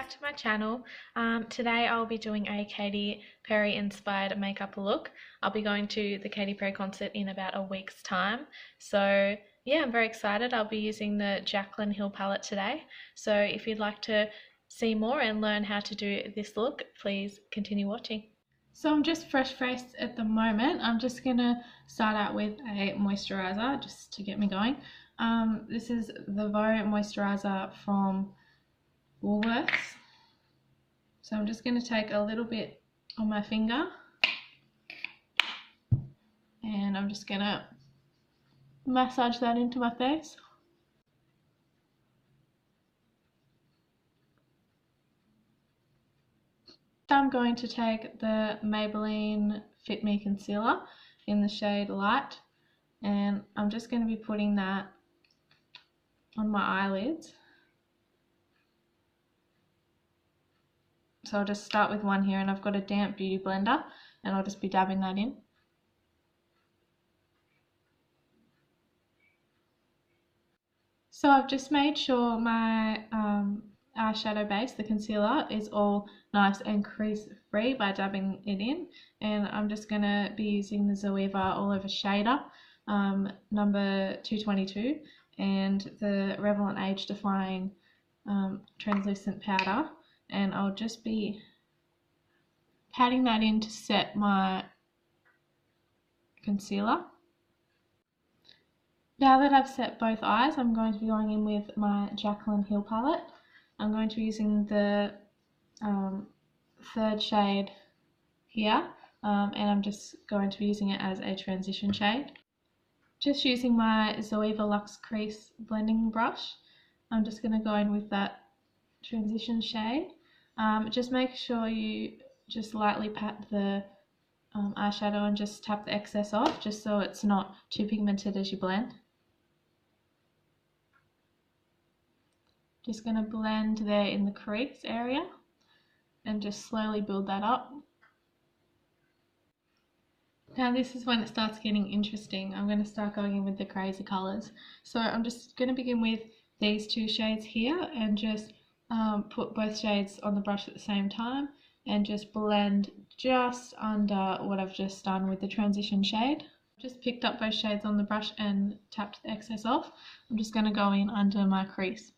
back to my channel. Today I'll be doing a Katy Perry inspired makeup look. I'll be going to the Katy Perry concert in about a week's time. So yeah, I'm very excited. I'll be using the Jaclyn Hill Palette today. So if you'd like to see more and learn how to do this look, please continue watching. So I'm just fresh faced at the moment. I'm just going to start out with a moisturiser just to get me going. This is the Vogue moisturiser from Woolworths. So I'm just going to take a little bit on my finger and I'm just going to massage that into my face. I'm going to take the Maybelline Fit Me Concealer in the shade Light, and I'm just going to be putting that on my eyelids. So I'll just start with one here, and I've got a damp beauty blender and I'll just be dabbing that in. So I've just made sure my eyeshadow base, the concealer, is all nice and crease free by dabbing it in, and I'm just going to be using the Zoeva All Over Shader number 222 and the Revlon Age Defying translucent powder, and I'll just be patting that in to set my concealer. Now that I've set both eyes, I'm going to be going in with my Jaclyn Hill palette. I'm going to be using the third shade here, and I'm just going to be using it as a transition shade. Just using my Zoeva Luxe Crease blending brush, I'm just going to go in with that transition shade. Just make sure you just lightly pat the eyeshadow and just tap the excess off, just so it's not too pigmented as you blend. Just going to blend there in the crease area and just slowly build that up. Now this is when it starts getting interesting. I'm going to start going in with the crazy colours. So I'm just going to begin with these two shades here and just put both shades on the brush at the same time and just blend just under what I've just done with the transition shade. Just picked up both shades on the brush and tapped the excess off. I'm just going to go in under my crease.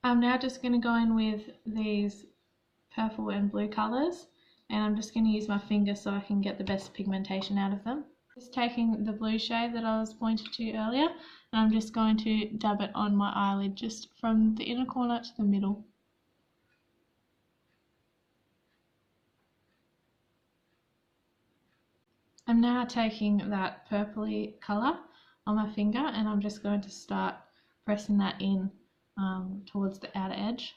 I'm now just going to go in with these purple and blue colours, and I'm just going to use my finger so I can get the best pigmentation out of them. Just taking the blue shade that I was pointed to earlier, and I'm just going to dab it on my eyelid just from the inner corner to the middle. I'm now taking that purpley colour on my finger and I'm just going to start pressing that in towards the outer edge.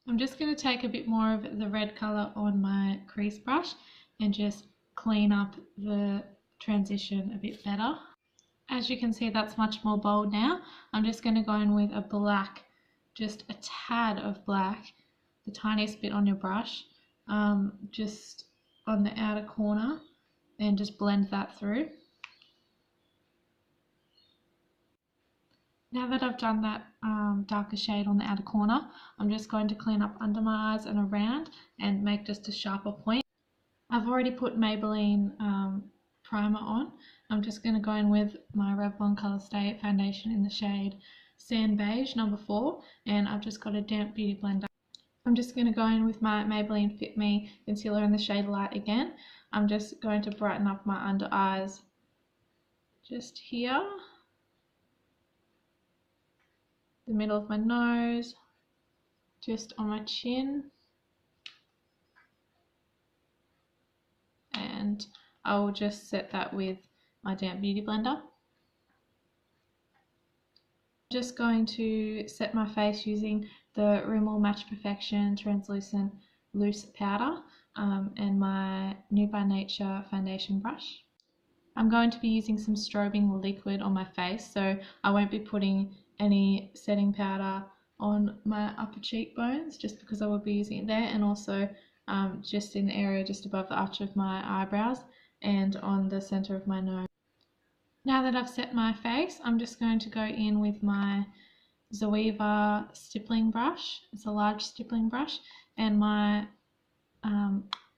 I'm just going to take a bit more of the red colour on my crease brush and just clean up the transition a bit better. As you can see, that's much more bold now. I'm just going to go in with a black, just a tad of black, the tiniest bit on your brush, just on the outer corner, and just blend that through. Now that I've done that darker shade on the outer corner, I'm just going to clean up under my eyes and around and make just a sharper point. I've already put Maybelline primer on. I'm just going to go in with my Revlon Colour Stay foundation in the shade Sand Beige number 4, and I've just got a damp beauty blender. I'm just going to go in with my Maybelline Fit Me concealer in the shade Light again. I'm just going to brighten up my under eyes just here, the middle of my nose, just on my chin, and I will just set that with my damp beauty blender. Just going to set my face using the Rimmel Match Perfection translucent loose powder and my New by Nature foundation brush. I'm going to be using some strobing liquid on my face, so I won't be putting any setting powder on my upper cheekbones just because I will be using it there, and also just in the area just above the arch of my eyebrows and on the center of my nose. Now that I've set my face, I'm just going to go in with my Zoeva stippling brush. It's a large stippling brush, and my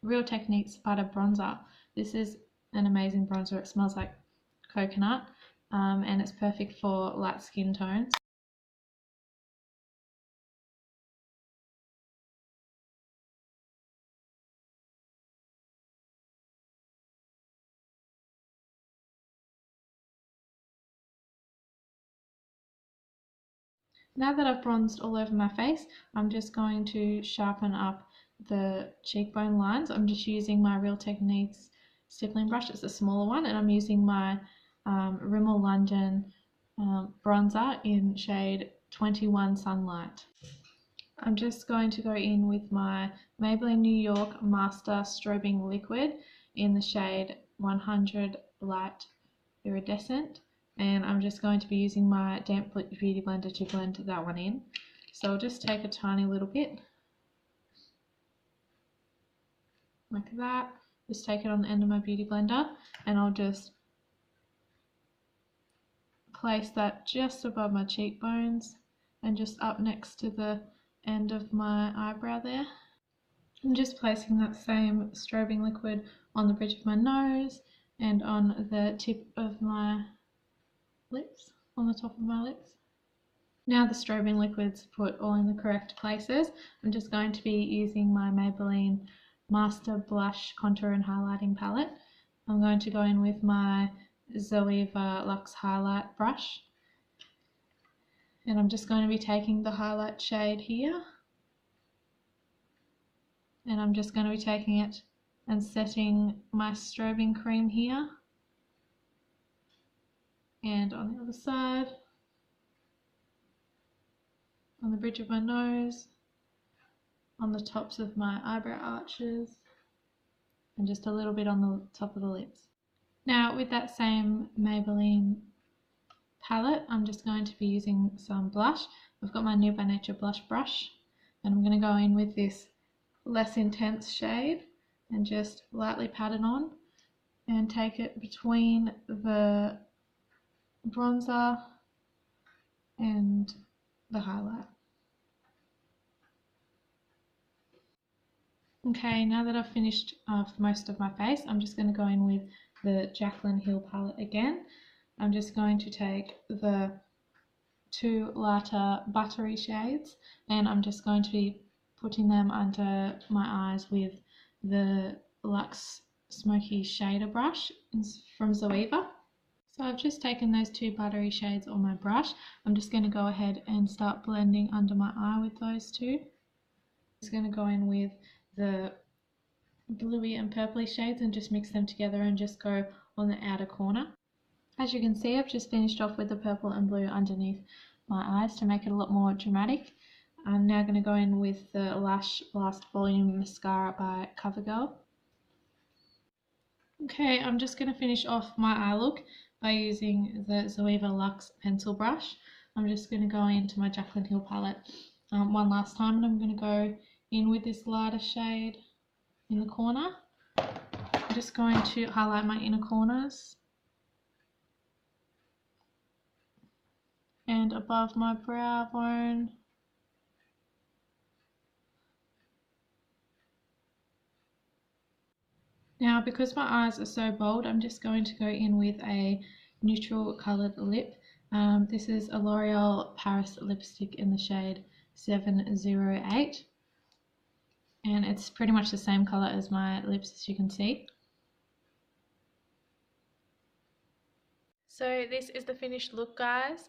Real Techniques butter bronzer. This is an amazing bronzer. It smells like coconut, and it's perfect for light skin tones. Now that I've bronzed all over my face, I'm just going to sharpen up the cheekbone lines. I'm just using my Real Techniques stippling brush. It's a smaller one, and I'm using my Rimmel London bronzer in shade 21 Sunlight. I'm just going to go in with my Maybelline New York Master Strobing Liquid in the shade 100 Light Iridescent, and I'm just going to be using my damp beauty blender to blend that one in. So I'll just take a tiny little bit like that, just take it on the end of my beauty blender, and I'll just place that just above my cheekbones and just up next to the end of my eyebrow there. I'm just placing that same strobing liquid on the bridge of my nose and on the tip of my lips, on the top of my lips. Now the strobing liquid's put all in the correct places, I'm just going to be using my Maybelline Master Blush Contour and Highlighting Palette. I'm going to go in with my Zoeva Luxe Highlight brush, and I'm just going to be taking the highlight shade here, and I'm just going to be taking it and setting my strobing cream here, and on the other side, on the bridge of my nose, on the tops of my eyebrow arches, and just a little bit on the top of the lips. Now with that same Maybelline palette, I'm just going to be using some blush. I've got my New by Nature blush brush, and I'm going to go in with this less intense shade and just lightly pat it on and take it between the bronzer and the highlight. Okay, now that I've finished off most of my face, I'm just going to go in with the Jaclyn Hill palette again. I'm just going to take the two lighter buttery shades, and I'm just going to be putting them under my eyes with the Luxe Smoky Shader brush from Zoeva. So I've just taken those two buttery shades on my brush. I'm just going to go ahead and start blending under my eye with those two. I'm just going to go in with the bluey and purpley shades and just mix them together and just go on the outer corner. As you can see, I've just finished off with the purple and blue underneath my eyes to make it a lot more dramatic. I'm now going to go in with the Lash Blast Volume Mascara by CoverGirl. Okay, I'm just going to finish off my eye look by using the Zoeva Luxe pencil brush. I'm just going to go into my Jaclyn Hill palette one last time, and I'm going to go in with this lighter shade in the corner. I'm just going to highlight my inner corners and above my brow bone. Now, because my eyes are so bold, I'm just going to go in with a neutral coloured lip. This is a L'Oreal Paris lipstick in the shade 708, and it's pretty much the same colour as my lips, as you can see. So this is the finished look, guys.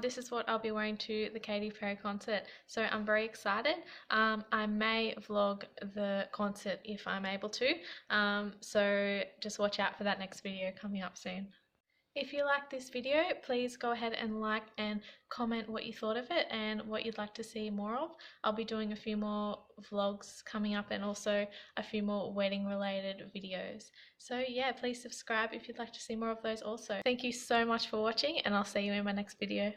This is what I'll be wearing to the Katy Perry concert, so I'm very excited. I may vlog the concert if I'm able to, so just watch out for that next video coming up soon. If you like this video, please go ahead and like and comment what you thought of it and what you'd like to see more of. I'll be doing a few more vlogs coming up and also a few more wedding related videos. So yeah, please subscribe if you'd like to see more of those also. Thank you so much for watching, and I'll see you in my next video.